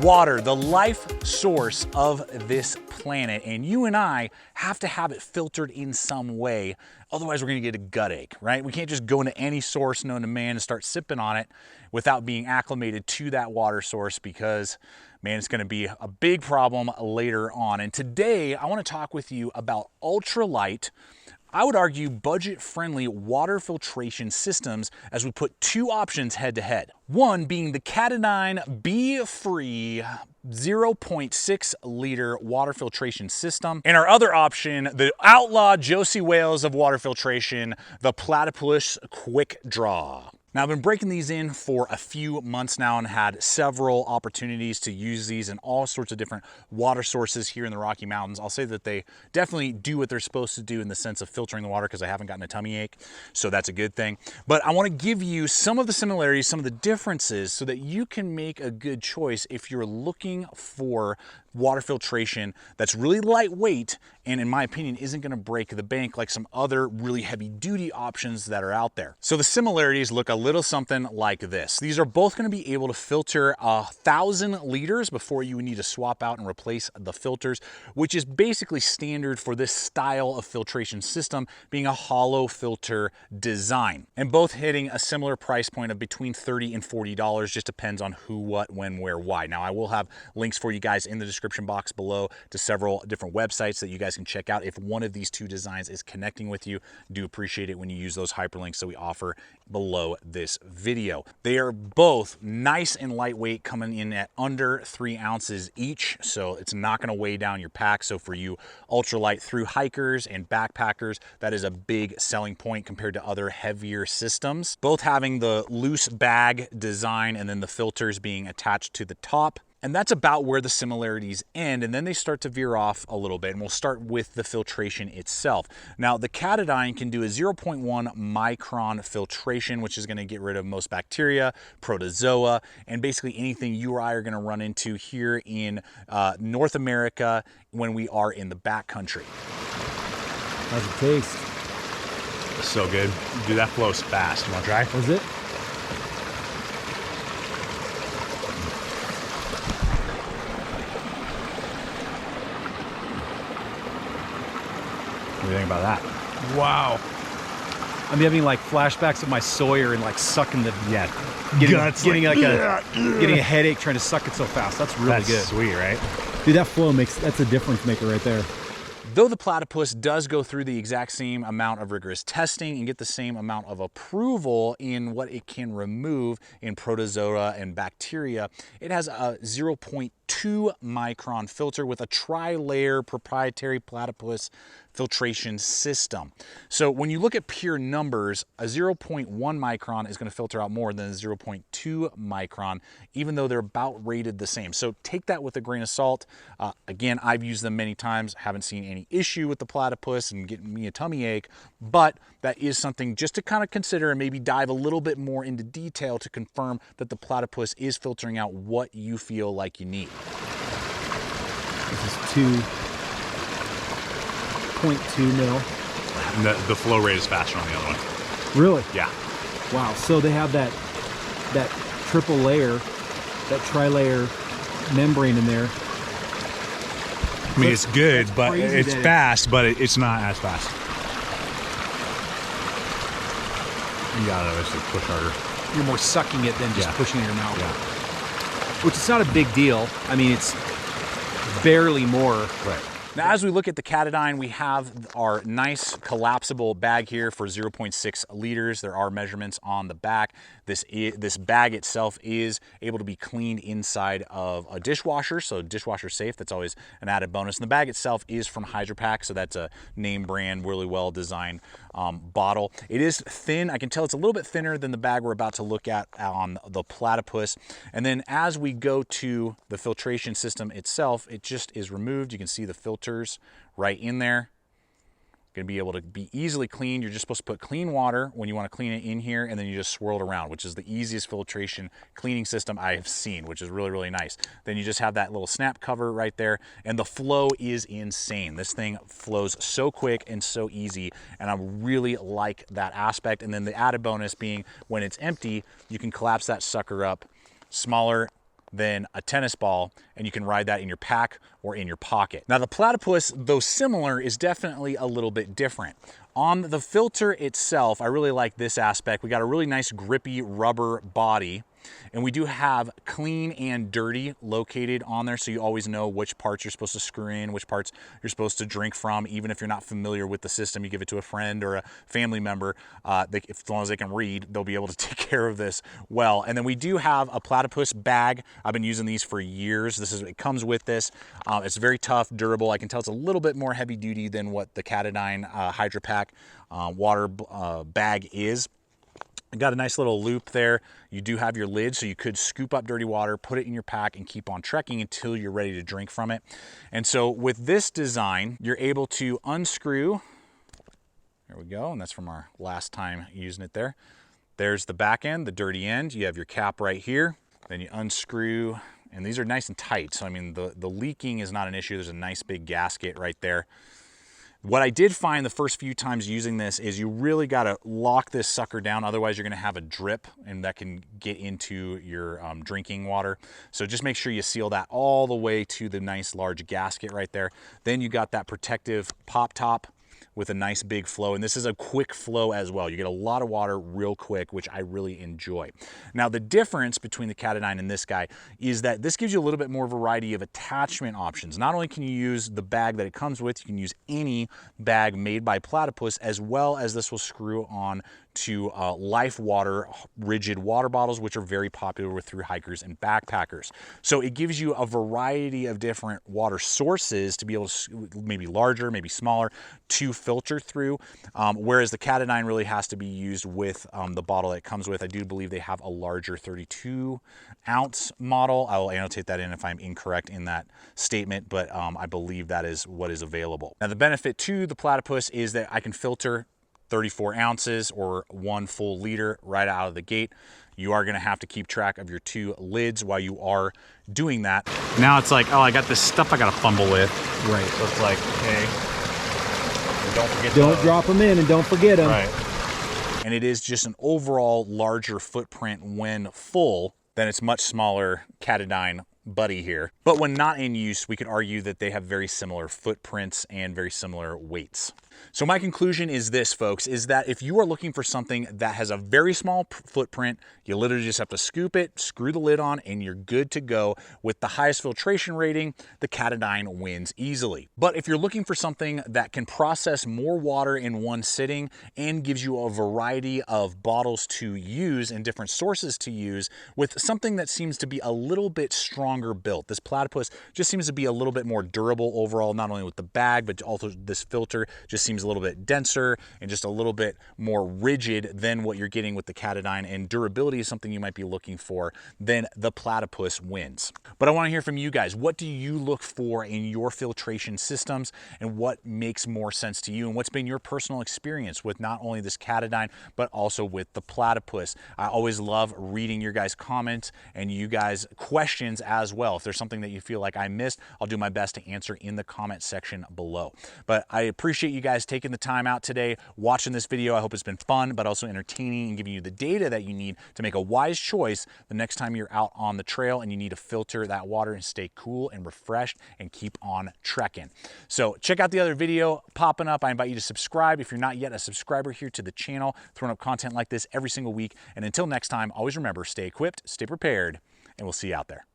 Water, the life source of this planet, and you and I have to have it filtered in some way, otherwise we're gonna get a gut ache, right? We can't just go into any source known to man and start sipping on it without being acclimated to that water source, because man, it's gonna be a big problem later on. And today I wanna talk with you about ultralight, I would argue budget-friendly water filtration systems, as we put two options head to head. One being the Katadyn BeFree 0.6 liter water filtration system, and our other option, the outlaw Josie Wales of water filtration, the Platypus QuickDraw. Now, I've been breaking these in for a few months now and had several opportunities to use these in all sorts of different water sources here in the Rocky Mountains. I'll say that they definitely do what they're supposed to do in the sense of filtering the water, because I haven't gotten a tummy ache, so that's a good thing. But I want to give you some of the similarities, some of the differences, so that you can make a good choice if you're looking for water filtration that's really lightweight and, in my opinion, isn't going to break the bank like some other really heavy duty options that are out there. So the similarities look a little something like this. These are both going to be able to filter 1,000 liters before you need to swap out and replace the filters, which is basically standard for this style of filtration system, being a hollow filter design, and both hitting a similar price point of between $30 and $40. Just depends on who, what, when, where, why. Now, I will have links for you guys in the description box below to several different websites that you guys can check out if one of these two designs is connecting with you. Do appreciate it when you use those hyperlinks that we offer below this video. They are both nice and lightweight, coming in at under 3 ounces each, so it's not going to weigh down your pack. So for you ultralight through hikers and backpackers, that is a big selling point compared to other heavier systems. Both having the loose bag design and then the filters being attached to the top. And that's about where the similarities end, and then they start to veer off a little bit, and we'll start with the filtration itself. Now, the Katadyn can do a 0.1 micron filtration, which is going to get rid of most bacteria, protozoa, and basically anything you or I are going to run into here in North America when we are in the backcountry. How's it taste? So good. Dude, that flows fast. You want to try? Was it? What do you think about that? Wow. I'm having like flashbacks of my Sawyer and like sucking the getting a headache trying to suck it so fast. That's really good. Sweet, right? Dude, that flow that's a difference maker right there. Though the Platypus does go through the exact same amount of rigorous testing and get the same amount of approval in what it can remove in protozoa and bacteria, it has a 0.2 micron filter with a tri-layer proprietary Platypus filtration system. So when you look at pure numbers, a 0.1 micron is going to filter out more than a 0.2 micron, even though they're about rated the same. So take that with a grain of salt. Again, I've used them many times, haven't seen any issue with the Platypus and getting me a tummy ache, but that is something just to kind of consider and maybe dive a little bit more into detail to confirm that the Platypus is filtering out what you feel like you need. This is 2.2 mil. The flow rate is faster on the other one. Really? Yeah. Wow. So they have that triple layer, that tri-layer membrane in there. I mean, it's good, but it's fast, but it's not as fast. You gotta obviously push harder. You're more sucking it than just pushing it in your mouth. Yeah. Which is not a big deal. I mean, it's barely more. Right. Now, as we look at the Katadyn, we have our nice collapsible bag here for 0.6 liters. There are measurements on the back. This bag itself is able to be cleaned inside of a dishwasher, so dishwasher safe. That's always an added bonus. And the bag itself is from Hydropack, so that's a name brand, really well designed bottle. It is thin. I can tell it's a little bit thinner than the bag we're about to look at on the Platypus. And then as we go to the filtration system itself, it just is removed. You can see the filters right in there. Going to be able to be easily cleaned. You're just supposed to put clean water when you want to clean it in here, and then you just swirl it around, which is the easiest filtration cleaning system I have seen, which is really, really nice. Then you just have that little snap cover right there, and the flow is insane. This thing flows so quick and so easy, and I really like that aspect. And then the added bonus being when it's empty, you can collapse that sucker up smaller than a tennis ball, and you can ride that in your pack or in your pocket. Now the Platypus, though similar, is definitely a little bit different. On the filter itself, I really like this aspect. We got a really nice grippy rubber body, and we do have clean and dirty located on there, so you always know which parts you're supposed to screw in, which parts you're supposed to drink from. Even if you're not familiar with the system, you give it to a friend or a family member. As long as they can read, they'll be able to take care of this well. And then we do have a Platypus bag. I've been using these for years. It comes with this. It's very tough, durable. I can tell it's a little bit more heavy duty than what the Katadyn Hydro Pack water bag is. Got a nice little loop there. You do have your lid, so you could scoop up dirty water, put it in your pack, and keep on trekking until you're ready to drink from it. And so with this design, you're able to unscrew. There we go, and that's from our last time using it there. There's the back end, the dirty end. You have your cap right here. Then you unscrew, and these are nice and tight. So I mean, the leaking is not an issue. There's a nice big gasket right there. What I did find the first few times using this is you really got to lock this sucker down, otherwise you're going to have a drip, and that can get into your drinking water. So just make sure you seal that all the way to the nice large gasket right there. Then you got that protective pop top with a nice big flow, and this is a quick flow as well. You get a lot of water real quick, which I really enjoy. Now the difference between the Katadyn and this guy is that this gives you a little bit more variety of attachment options. Not only can you use the bag that it comes with, you can use any bag made by Platypus, as well as this will screw on to Life Water rigid water bottles, which are very popular with thru hikers and backpackers. So it gives you a variety of different water sources to be able to, maybe larger, maybe smaller, to filter through, whereas the Katadyn really has to be used with the bottle that it comes with. I do believe they have a larger 32-ounce model. I will annotate that in if I'm incorrect in that statement, but I believe that is what is available. Now the benefit to the Platypus is that I can filter 34 ounces or 1 full liter right out of the gate. You are gonna have to keep track of your 2 lids while you are doing that. Now it's like, oh, I got this stuff I gotta fumble with. Right. So it's like, okay, don't forget Don't drop them in and don't forget them. Right. And it is just an overall larger footprint when full than its much smaller Katadyn buddy here. But when not in use, we could argue that they have very similar footprints and very similar weights. So my conclusion is this, folks, is that if you are looking for something that has a very small footprint, you literally just have to scoop it, screw the lid on, and you're good to go. With the highest filtration rating, the Katadyn wins easily. But if you're looking for something that can process more water in one sitting and gives you a variety of bottles to use and different sources to use with something that seems to be a little bit stronger built, this Platypus just seems to be a little bit more durable overall, not only with the bag, but also this filter just seems a little bit denser and just a little bit more rigid than what you're getting with the Katadyn, and durability is something you might be looking for, then the Platypus wins. But I want to hear from you guys. What do you look for in your filtration systems, and what makes more sense to you, and what's been your personal experience with not only this Katadyn but also with the Platypus? I always love reading your guys' comments and you guys' questions as well. If there's something that you feel like I missed, I'll do my best to answer in the comment section below. But I appreciate you guys taking the time out today, watching this video. I hope it's been fun, but also entertaining and giving you the data that you need to make a wise choice the next time you're out on the trail and you need to filter that water and stay cool and refreshed and keep on trekking. So check out the other video popping up. I invite you to subscribe if you're not yet a subscriber here to the channel, throwing up content like this every single week. And until next time, always remember, stay equipped, stay prepared, and we'll see you out there.